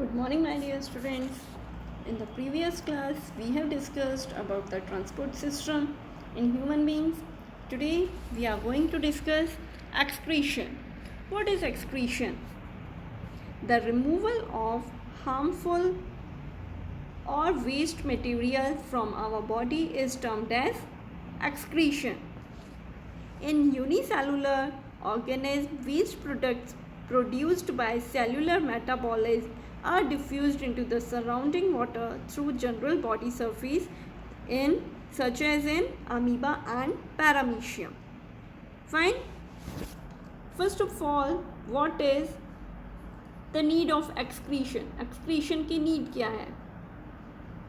Good morning, my dear students. In the previous class, we have discussed about the transport system in human beings. Today, we are going to discuss excretion. What is excretion? The removal of harmful or waste material from our body is termed as excretion. In unicellular organisms, waste products produced by cellular metabolism are diffused into the surrounding water through general body surface in such as in amoeba and paramecium. Fine. First of all, what is the need of excretion? Excretion की need क्या है?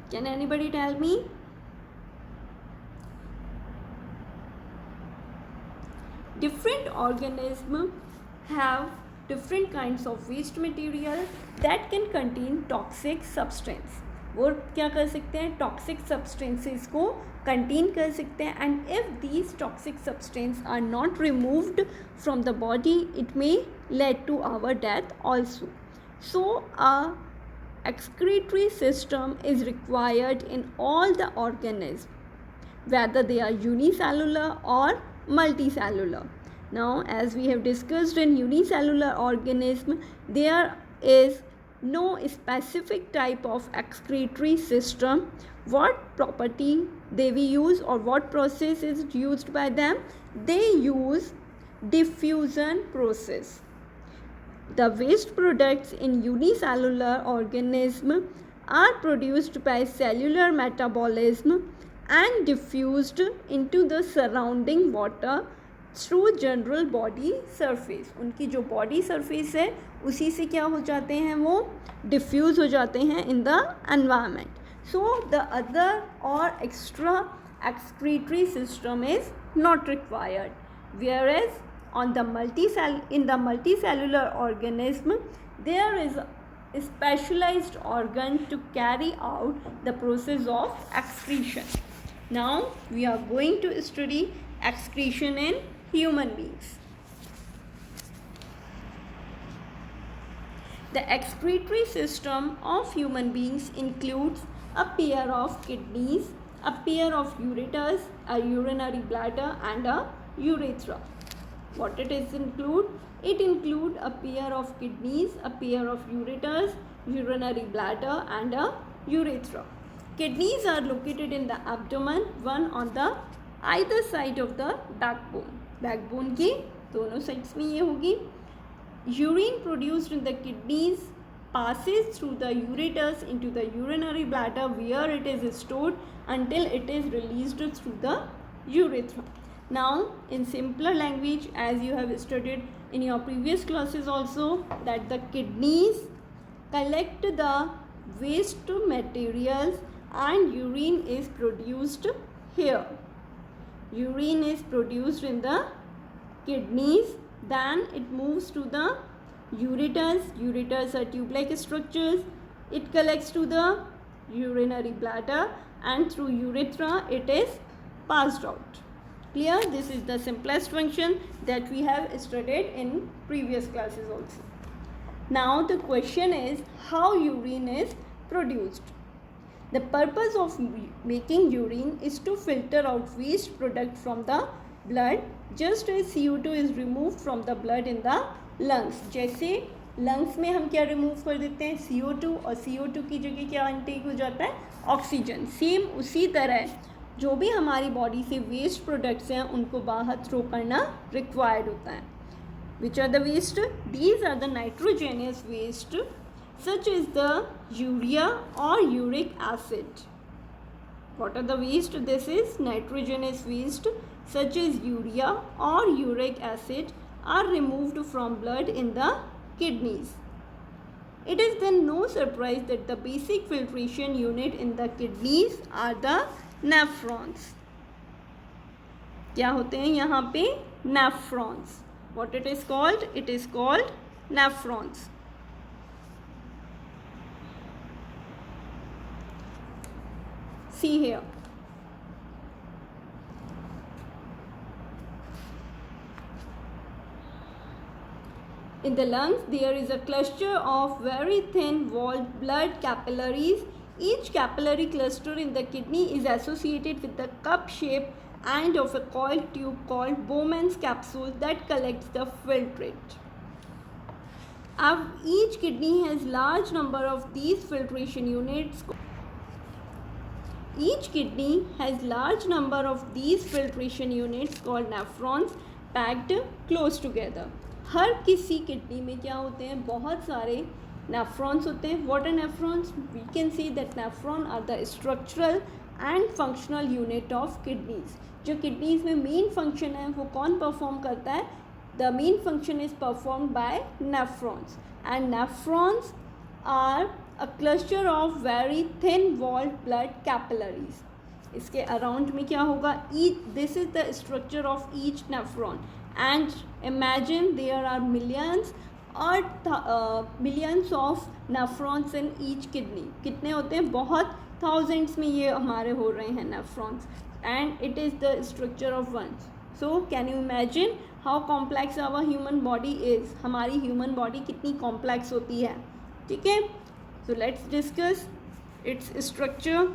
Can anybody tell me? Different organisms have different kinds of waste material that can contain toxic substance. वो क्या कर सकते हैं? Toxic substances को contain कर सकते हैं and if these toxic substance are not removed from the body it may lead to our death also. So a excretory system is required in all the organisms whether they are unicellular or multicellular. Now, as we have discussed in unicellular organism, there is no specific type of excretory system. What property they we use or what process is used by them? They use diffusion process. The waste products in unicellular organism are produced by cellular metabolism and diffused into the surrounding water through general body surface. उनकी जो body surface है उसी से क्या हो जाते हैं? वो diffuse हो जाते हैं in the environment. So the other or extra excretory system is not required, whereas in the multicellular organism there is a specialized organ to carry out the process of excretion. Now we are going to study excretion in human beings. The excretory system of human beings includes a pair of kidneys, a pair of ureters, a urinary bladder and a urethra. What it is include? It include a pair of kidneys, a pair of ureters, urinary bladder and a urethra. Kidneys are located in the abdomen, one on the either side of the backbone. Backbone की दोनों sides में ये होगी. Urine produced in the kidneys passes through the ureters into the urinary bladder where it is stored until it is released through the urethra. Now, in simpler language, as you have studied in your previous classes also, that the kidneys collect the waste materials and urine is produced here. Urine is produced in the kidneys, then it moves to the ureters. Ureters are tube-like structures. It collects to the urinary bladder and through urethra it is passed out. Clear? This is the simplest function that we have studied in previous classes also. Now the question is how urine is produced. The purpose of making urine is to filter out waste product from the blood just as CO2 is removed from the blood in the lungs. जैसे lungs में हम क्या remove कर देते हैं? CO2 और CO2 की जगह क्या intake हो जाता है? ऑक्सीजन. सेम उसी तरह जो भी हमारी बॉडी से वेस्ट प्रोडक्ट्स हैं उनको बाहर थ्रो करना रिक्वायर्ड होता है. Which are the waste? These are the nitrogenous waste such is the urea और uric acid. what are the waste? This is nitrogenous waste such as urea or uric acid are removed from blood in the kidneys. It is then no surprise that the basic filtration unit in the kidneys are the nephrons. क्या होते हैं यहाँ पे? Nephrons. What it is called? It is called nephrons. See here. In the lungs, there is a cluster of very thin walled blood capillaries. Each capillary cluster in the kidney is associated with the cup-shaped end of a coiled tube called Bowman's capsule that collects the filtrate. Each kidney has large number of these filtration units. Each kidney has large number of these filtration units called nephrons packed close together. हर किसी kidney में क्या होते हैं, बहुत सारे nephrons होते हैं. What are nephrons? We can see that nephron are the structural and functional unit of kidneys. जो किडनीज में मेन फंक्शन है वो कौन परफॉर्म करता है? The main function is perform by nephrons, and nephrons are a cluster of very thin walled blood capillaries. इसके around में क्या होगा? This is the structure of each nephron. And imagine there are millions of nephrons in each kidney. कितने होते हैं? बहुत thousands में ये हमारे हो रहे हैं nephrons, and it is the structure of one. So can you imagine how complex our human body is? हमारी human body कितनी complex होती है, ठीक है? So let's discuss its structure.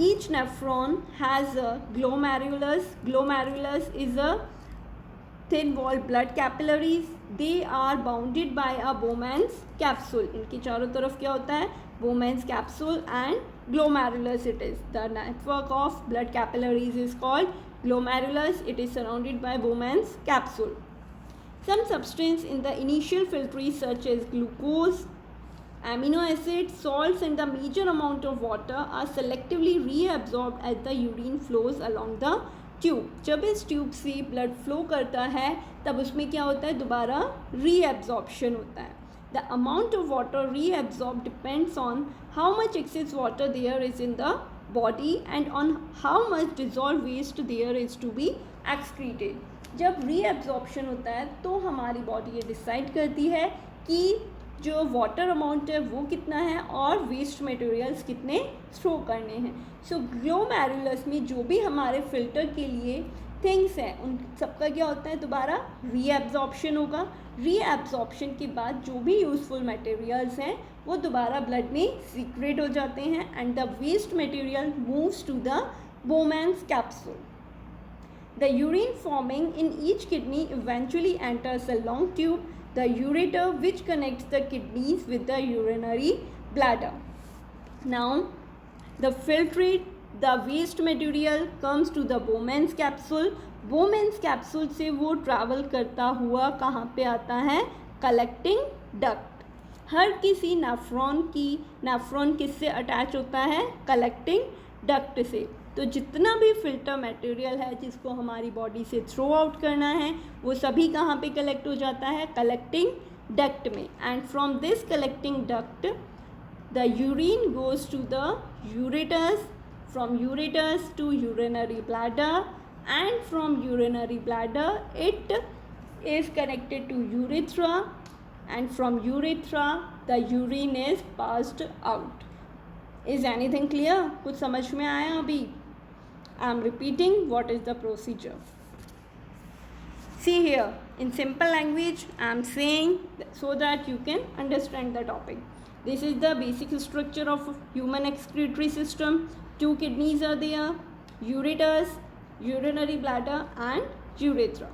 Each nephron has a glomerulus. Glomerulus is a thin-walled blood capillaries. They are bounded by a Bowman's capsule. इनकी चारों तरफ क्या होता है? Bowman's capsule and glomerulus it is. The network of blood capillaries is called glomerulus. It is surrounded by Bowman's capsule. Some substance in the initial filtrate such as glucose, amino acids, salts and the major amount of water are selectively reabsorbed as the urine flows along the tube. जब इस tube से blood flow करता है तब उसमें क्या होता है? दोबारा रीएब्जॉर्प्शन होता है. The amount of water reabsorbed depends on how much excess water there is in the body and on how much dissolved waste there is to be excreted. जब रीएब्जॉर्प्शन होता है तो हमारी बॉडी ये डिसाइड करती है कि जो वाटर अमाउंट है वो कितना है और वेस्ट मटेरियल्स कितने थ्रो करने हैं. सो ग्लोमेरुलस में जो भी हमारे फिल्टर के लिए थिंग्स हैं उन सबका क्या होता है? दोबारा रीएब्जॉर्प्शन होगा. रीएब्जॉर्प्शन के बाद जो भी यूजफुल मटेरियल्स हैं वो दोबारा ब्लड में सीक्रेट हो जाते हैं and the waste material moves to the Bowman's capsule. The urine forming in each kidney eventually enters a long tube, the ureter, which connects the kidneys with the urinary bladder. Now, the filtrate, the waste material comes to the Bowman's capsule. Bowman's capsule से वो travel करता हुआ कहाँ पे आता है? Collecting duct. हर किसी nephron किससे अटैच होता है? कलेक्टिंग डक्ट से. तो जितना भी फिल्टर मटेरियल है जिसको हमारी बॉडी से थ्रो आउट करना है वो सभी कहाँ पे कलेक्ट हो जाता है? कलेक्टिंग डक्ट में. And from this collecting duct the urine goes to the ureters, from ureters to urinary bladder, and from urinary bladder it is connected to urethra, and from urethra the urine is passed out. Is anything clear? कुछ समझ में आया अभी? I am repeating what is the procedure. See here, in simple language I am saying so that you can understand the topic. This is the basic structure of human excretory system. 2 kidneys are there, ureters, urinary bladder and urethra.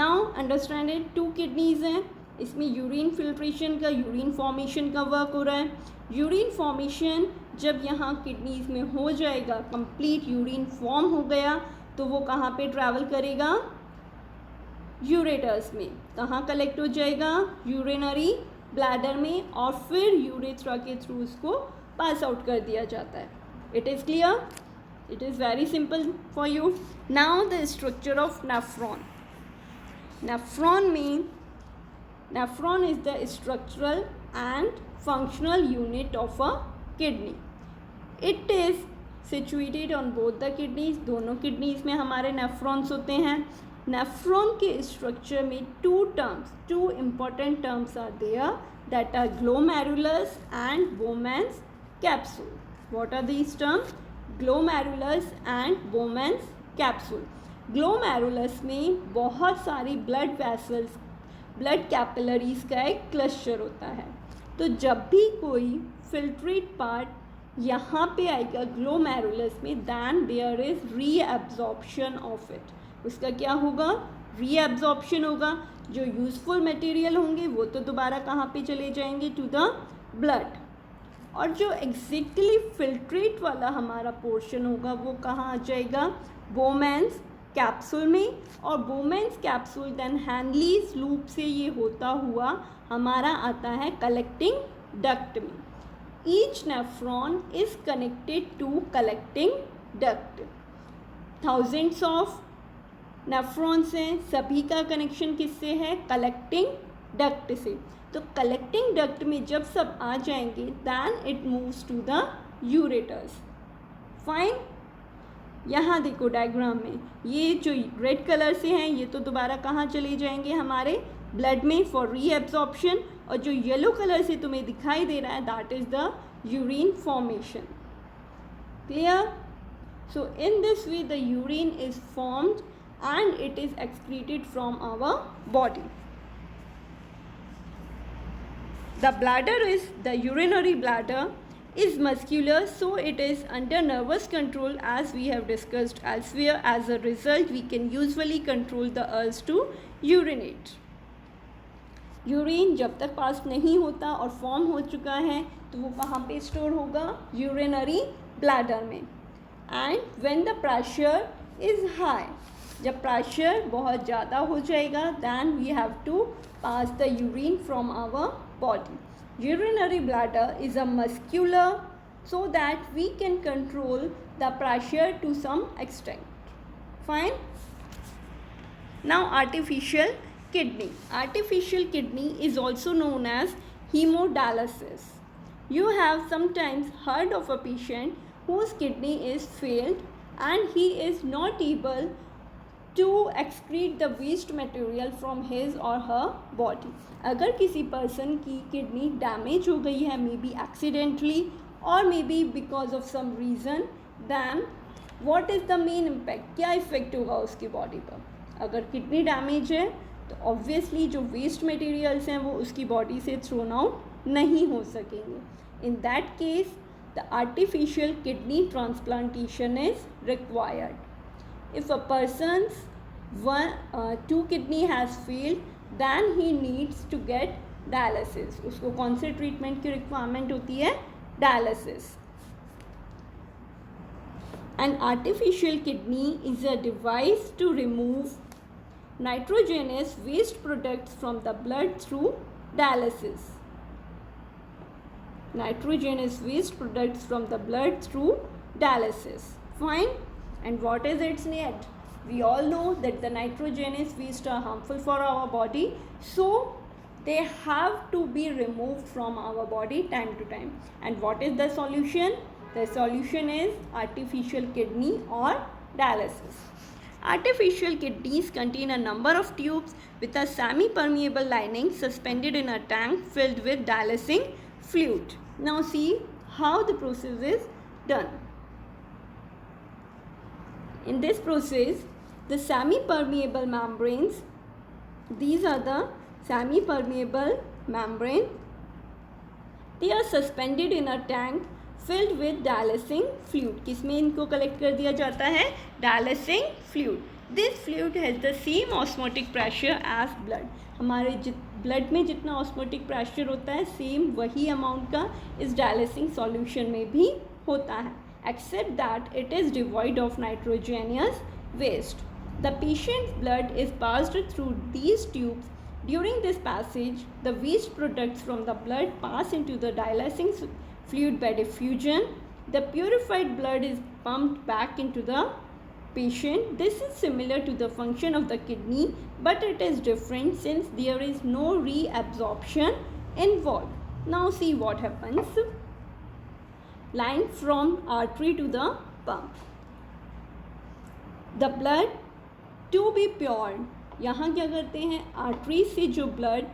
Now understand it, 2 kidneys हैं, इसमें urine filtration का, urine formation का work हो रहा है. Urine formation जब यहाँ kidneys में हो जाएगा, कंप्लीट यूरिन फॉर्म हो गया, तो वो कहाँ पे ट्रैवल करेगा? यूरेटर्स में. कहाँ कलेक्ट हो जाएगा? यूरिनरी ब्लैडर में, और फिर यूरेथ्रा के थ्रू उसको पास आउट कर दिया जाता है. It is clear? It is very simple for you. Now the structure of nephron. Nephron में nephron is the structural and functional unit of a kidney. It is situated on both the kidneys. दोनों kidneys में हमारे nephrons होते हैं. Nephron के structure में two important terms are there, that are glomerulus and Bowman's capsule. What are these terms? Glomerulus and Bowman's capsule. Glomerulus में बहुत सारी ब्लड वेसल्स, ब्लड कैपिलरीज का एक क्लस्टर होता है। तो जब भी कोई फिल्ट्रेट पार्ट यहाँ पे आएगा ग्लोमेरुलस में, then there is reabsorption of it. उसका क्या होगा? रीअब्जॉर्प्शन होगा। जो यूज़फुल मटेरियल होंगे वो तो दोबारा कहाँ पे चले जाएंगे? To the blood. और जो एग्जैक्टली फिल्ट्रेट वाला हमारा पोर्शन होगा वो कहाँ आ जाएगा? बोमेन्स कैप्सूल में। और Bowman's capsule then Henle's loop से ये होता हुआ हमारा आता है कलेक्टिंग डक्ट में। Each nephron is connected to collecting duct. Thousands of nephrons हैं, सभी का कनेक्शन किससे है? कलेक्टिंग डक्ट से। तो कलेक्टिंग डक्ट में जब सब आ जाएंगे then it moves to the ureters. Fine. यहाँ देखो डायग्राम में ये जो रेड कलर से हैं ये तो दोबारा कहाँ चले जाएंगे? हमारे ब्लड में फॉर रीएब्जॉर्प्शन। और जो येलो कलर से तुम्हें दिखाई दे रहा है that is the urine formation. Clear? So in this way the urine is formed and it is excreted from our body. The bladder is, the urinary bladder is muscular, so it is under nervous control as we have discussed elsewhere. As a result, we can usually control the urge to urinate. Urine जब तक पास नहीं होता और form हो चुका है तो वो कहाँ पे स्टोर होगा? यूरिनरी ब्लैडर में। And when the pressure is high, जब प्रेशर बहुत ज़्यादा हो जाएगा then we have to pass the urine from our body. Urinary bladder is a muscular so that we can control the pressure to some extent. Fine. Now artificial kidney. Artificial kidney is also known as hemodialysis. You have sometimes heard of a patient whose kidney is failed and he is not able to excrete the waste material from his or her body. अगर किसी person की kidney damage हो गई है, मे be accidentally और may be because of some reason, then what is the main impact? क्या effect होगा उसकी बॉडी पर? अगर किडनी डैमेज है तो ऑब्वियसली जो वेस्ट मटेरियल्स हैं वो उसकी बॉडी से थ्रोन आउट नहीं हो सकेंगे. In that case the artificial kidney transplantation is required. If a person's two kidney has failed, then he needs to get dialysis. उसको कौन से ट्रीटमेंट की रिक्वायरमेंट होती है? Dialysis. An artificial kidney is a device to remove nitrogenous waste products from the blood through dialysis. Nitrogenous waste products from the blood through dialysis. Fine. And what is its need? We all know that the nitrogenous waste are harmful for our body, so they have to be removed from our body time to time. And what is the solution? The solution is artificial kidney or dialysis. Artificial kidneys contain a number of tubes with a semi-permeable lining suspended in a tank filled with dialysing fluid. Now see how the process is done. In this process, the semi-permeable membranes, these are the semi-permeable membrane, they are suspended in a tank filled with dialysing fluid. किसमें इनको collect कर दिया जाता है? dialysing fluid. This fluid has the same osmotic pressure as blood. हमारे blood में जितना osmotic pressure होता है सेम वही अमाउंट का इस डायलिसिंग सॉल्यूशन में भी होता है, except that it is devoid of nitrogenous waste. The patient's blood is passed through these tubes. During this passage, the waste products from the blood pass into the dialysing fluid by diffusion. The purified blood is pumped back into the patient. This is similar to the function of the kidney, but it is different since there is no reabsorption involved. Now see what happens. Line from artery to the pump. The blood to be pure. यहाँ क्या करते हैं? Artery से जो blood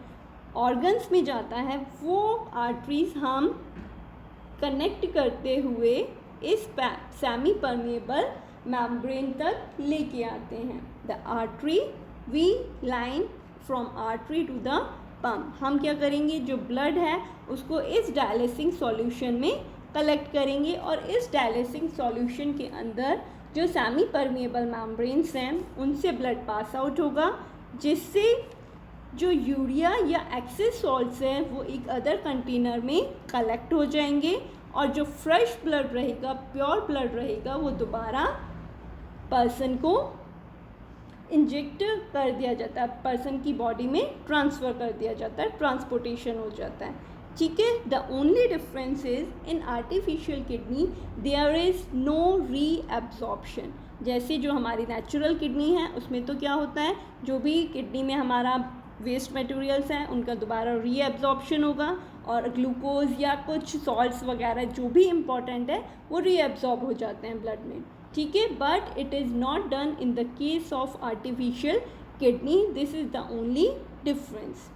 organs में जाता है वो आर्टरीज हम कनेक्ट करते हुए इस सेमी परमेबल मेम्ब्रेन तक लेके आते हैं. The artery we line from artery to the pump. हम क्या करेंगे, जो ब्लड है उसको इस डायलिसिंग सॉल्यूशन में कलेक्ट करेंगे और इस डायलिसिंग सॉल्यूशन के अंदर जो सेमी परमिएबल मेम्ब्रेन्स हैं उनसे ब्लड पास आउट होगा, जिससे जो यूरिया या एक्सेस सॉल्ट्स हैं वो एक अदर कंटेनर में कलेक्ट हो जाएंगे और जो फ्रेश ब्लड रहेगा, प्योर ब्लड रहेगा, वो दोबारा पर्सन को इंजेक्ट कर दिया जाता है, पर्सन की बॉडी में ट्रांसफ़र कर दिया जाता है, ट्रांसपोर्टेशन हो जाता है. ठीक है. The only difference is in artificial kidney there is no reabsorption. जैसे जो हमारी नेचुरल किडनी है उसमें तो क्या होता है, जो भी किडनी में हमारा वेस्ट मटेरियल्स हैं उनका दोबारा रीएब्जॉर्प्शन होगा और ग्लूकोज या कुछ सॉल्ट्स वगैरह जो भी इम्पॉर्टेंट है वो रीएब्जॉर्ब हो जाते हैं ब्लड में. ठीक है. But it is not done in the case of artificial kidney. This is the only difference.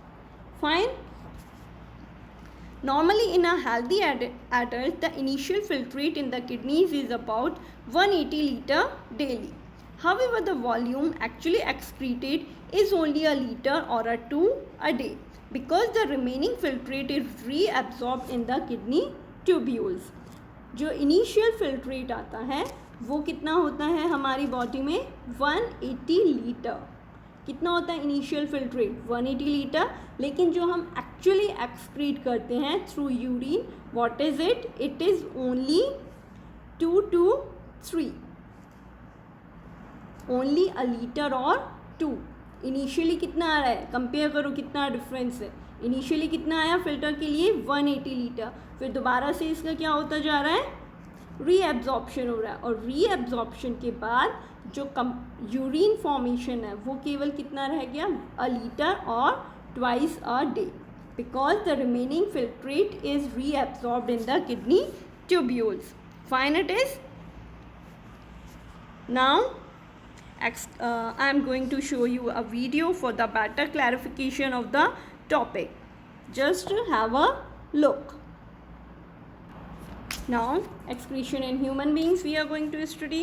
Fine. Normally in a healthy adult, the initial filtrate in the kidneys is about 180 liter daily. However, the volume actually excreted is only a liter or a 2 a day because the remaining filtrate is reabsorbed in the kidney tubules. जो initial filtrate आता है वो कितना होता है हमारी body में 180 litre. कितना होता है इनिशियल फिल्ट्रेट 180 लीटर. लेकिन जो हम एक्चुअली एक्सक्रीट करते हैं through urine, what is it, it is only 2 to 3, only a litre और 2. इनिशियली कितना आ रहा है, कंपेयर करो कितना डिफरेंस है. इनिशियली कितना आया फिल्टर के लिए 180 लीटर, फिर दोबारा से इसका क्या होता जा रहा है, रीएब्जॉर्प्शन हो रहा है. और रीएब्जॉर्प्शन के बाद जो यूरिन फॉर्मेशन है वो केवल कितना रह गया, अ लीटर और twice a day, because the remaining filtrate is reabsorbed in the kidney tubules. Fine. It is now I am going to show you a video for the better clarification of the topic. Just have a look. Now excretion in human beings we are going to study.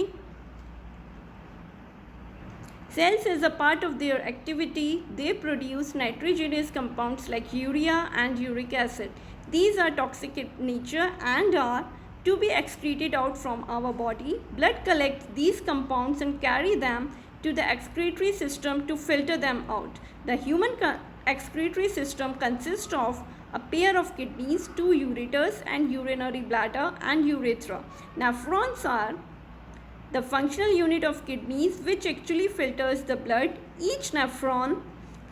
Cells, as a part of their activity, they produce nitrogenous compounds like urea and uric acid. These are toxic in nature and are to be excreted out from our body. Blood collects these compounds and carry them to the excretory system to filter them out. The human excretory system consists of a pair of kidneys, 2 ureters and urinary bladder and urethra. Nephrons are the functional unit of kidneys which actually filters the blood. Each nephron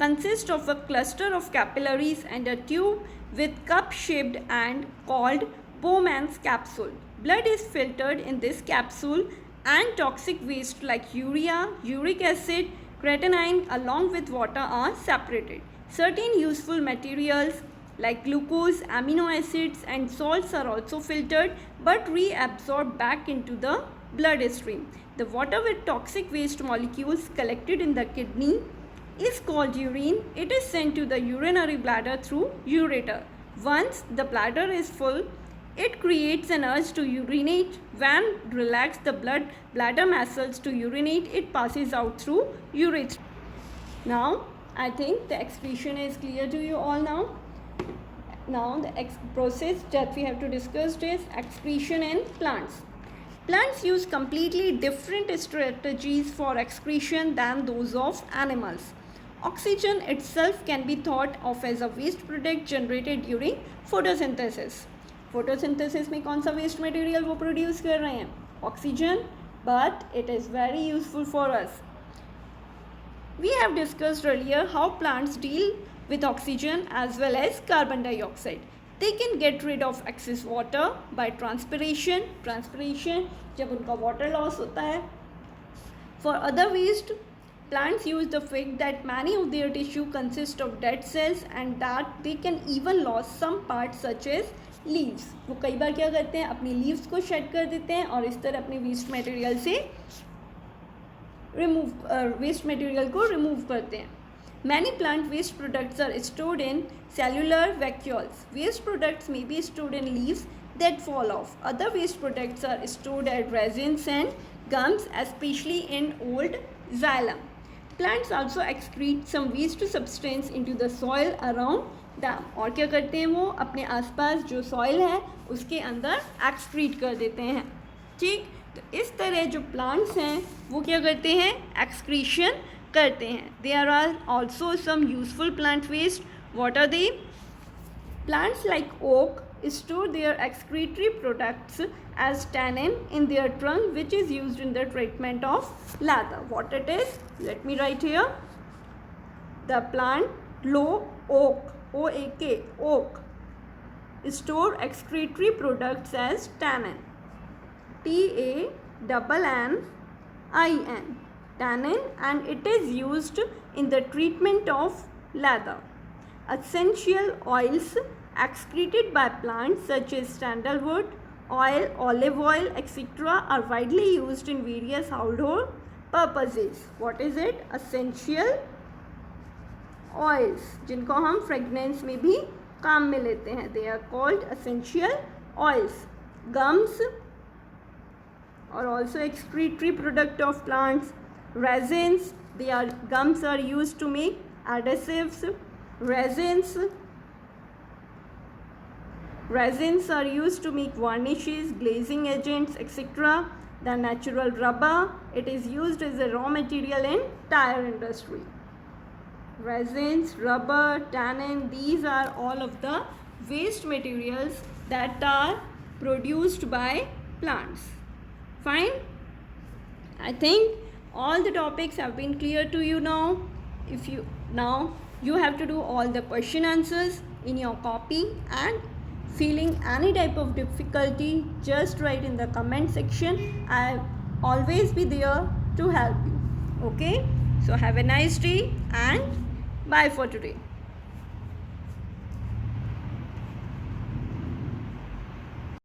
consists of a cluster of capillaries and a tube with cup-shaped and called Bowman's capsule. Blood is filtered in this capsule and toxic waste like urea, uric acid, creatinine along with water are separated. Certain useful materials like glucose, amino acids and salts are also filtered but reabsorbed back into the blood stream. The water with toxic waste molecules collected in the kidney is called urine. It is sent to the urinary bladder through ureter. Once the bladder is full, it creates an urge to urinate. When relaxed the bladder muscles to urinate, it passes out through urethra. Now I think the excretion is clear to you all now. Now the process that we have to discuss is excretion in plants. Plants use completely different strategies for excretion than those of animals. Oxygen itself can be thought of as a waste product generated during photosynthesis. Photosynthesis में कौन सा waste material वो produce कर रहे हैं, oxygen, but it is very useful for us. We have discussed earlier how plants deal with oxygen as well as carbon dioxide. They can get rid of excess water by transpiration. Transpiration जब उनका water loss होता है. For other waste, plants use the fact that many of their tissue consist of dead cells and that they can even lose some parts such as leaves. वो कई बार क्या करते हैं, अपनी leaves को shed कर देते हैं और इस तरह अपने waste material से waste material को remove करते हैं. Many plant waste products are stored in cellular vacuoles. Waste products may be stored in leaves that fall off. Other waste products are stored as resins and gums, especially in old xylem. Plants also excrete some waste substance into the soil around them. और क्या करते हैं वो अपने आसपास जो soil है उसके अंदर एक्सक्रीट कर देते हैं. ठीक, तो इस तरह जो प्लांट्स हैं वो क्या करते हैं, एक्सक्रीशन करते हैं. There are also some useful plant waste. What are they? Plants like oak store their excretory products as tannin in their trunk, which is used in the treatment of leather. What it is? Let me write here. The plant oak, O-A-K, oak, store excretory products as tannin, T-A-N-N-I-N, tannin, and it is used in the treatment of leather. Essential oils excreted by plants such as sandalwood oil, olive oil, etc. are widely used in various household purposes. What is it? Essential oils, जिनको हम fragrance में भी काम में लेते हैं. They are called essential oils. Gums are also excretory product of plants. Resins, gums are used to make adhesives. Resins are used to make varnishes, glazing agents, etc. The natural rubber, it is used as a raw material in tire industry. Resins, rubber, tannin, these are all of the waste materials that are produced by plants. Fine? I think all the topics have been clear to you now. Now you have to do all the question answers in your copy, and feeling any type of difficulty, just write in the comment section. I'll always be there to help you. Okay, so have a nice day and bye for today.